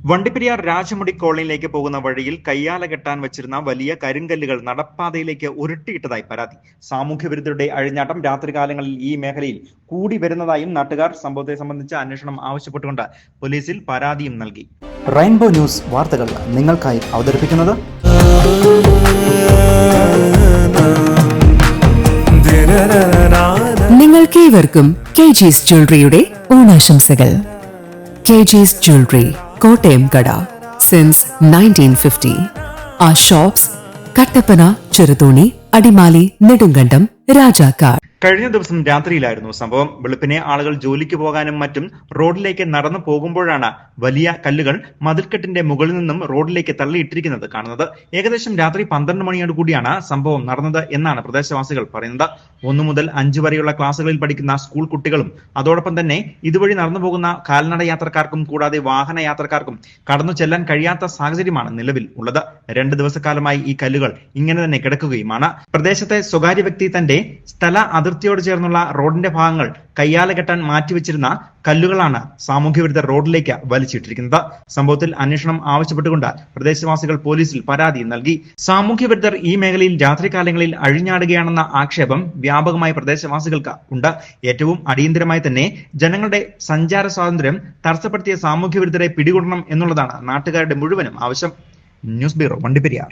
വണ്ടിപ്പെരിയാർ രാജമുടി കോളനിയിലേക്ക് പോകുന്ന വഴിയിൽ കയ്യാല കെട്ടാൻ വെച്ചിരുന്ന വലിയ കരിങ്കല്ലുകൾ നടപ്പാതയിലേക്ക് ഉരുട്ടിയിട്ടതായി പരാതി. സാമൂഹ്യവിരുദ്ധരുടെ അഴിഞ്ഞാട്ടം രാത്രികാലങ്ങളിൽ ഈ മേഖലയിൽ കൂടി വരുന്നതായും നാട്ടുകാർ സംഭവത്തെ സംബന്ധിച്ച് അന്വേഷണം ആവശ്യപ്പെട്ടുകൊണ്ട് പോലീസിൽ പരാതിയും നൽകി. റെയിൻബോ ന്യൂസ് വാർത്തകൾ നിങ്ങൾക്കായി അവതരിപ്പിക്കുന്നത് നിങ്ങൾക്കേവർക്കും KG's ജ്വല്ലറിയുടെ ഓണാശംസകൾ. KG's ജ്വല്ലറി, കോട്ടയം കട, since 1950. Our shops Kattappana, Cheruthoni, Adimali, Nedumkandam, Rajakkad. കഴിഞ്ഞ ദിവസം രാത്രിയിലായിരുന്നു സംഭവം. വെളുപ്പിനെ ആളുകൾ ജോലിക്ക് പോകാനും മറ്റും റോഡിലേക്ക് നടന്നു പോകുമ്പോഴാണ് വലിയ കല്ലുകൾ മതിൽക്കെട്ടിന്റെ മുകളിൽ നിന്നും റോഡിലേക്ക് തള്ളിയിട്ടിരിക്കുന്നത് കാണുന്നത്. ഏകദേശം രാത്രി 12 മണിയോട് കൂടിയാണ് സംഭവം നടന്നത് എന്നാണ് പ്രദേശവാസികൾ പറയുന്നത്. 1 മുതൽ 5 വരെയുള്ള ക്ലാസ്സുകളിൽ പഠിക്കുന്ന സ്കൂൾ കുട്ടികളും അതോടൊപ്പം തന്നെ ഇതുവഴി നടന്നു പോകുന്ന കാൽനട യാത്രക്കാർക്കും കൂടാതെ വാഹന യാത്രക്കാർക്കും കടന്നു ചെല്ലാൻ കഴിയാത്ത സാഹചര്യമാണ് നിലവിൽ ഉള്ളത്. 2 ദിവസക്കാലമായി ഈ കല്ലുകൾ ഇങ്ങനെ തന്നെ കിടക്കുകയുമാണ്. പ്രദേശത്തെ സ്വകാര്യ വ്യക്തി തന്റെ സ്ഥല അതിർത്തിയോട് ചേർന്നുള്ള റോഡിന്റെ ഭാഗങ്ങൾ കയ്യാല കെട്ടാൻ മാറ്റിവെച്ചിരുന്ന കല്ലുകളാണ് സാമൂഹ്യവിരുദ്ധർ റോഡിലേക്ക് വലിച്ചിട്ടിരിക്കുന്നത്. സംഭവത്തിൽ അന്വേഷണം ആവശ്യപ്പെട്ടുകൊണ്ട് പ്രദേശവാസികൾ പോലീസിൽ പരാതി നൽകി. സാമൂഹ്യവിരുദ്ധർ ഈ മേഖലയിൽ രാത്രികാലങ്ങളിൽ അഴിഞ്ഞാടുകയാണെന്ന ആക്ഷേപം വ്യാപകമായി പ്രദേശവാസികൾക്ക് ഉണ്ട്. ഏറ്റവും അടിയന്തരമായി തന്നെ ജനങ്ങളുടെ സഞ്ചാര സ്വാതന്ത്ര്യം തടസ്സപ്പെടുത്തിയ സാമൂഹ്യവിരുദ്ധരെ പിടികൂടണം എന്നുള്ളതാണ് നാട്ടുകാരുടെ മുഴുവനും ആവശ്യം. News bureau, Vandiperiyar.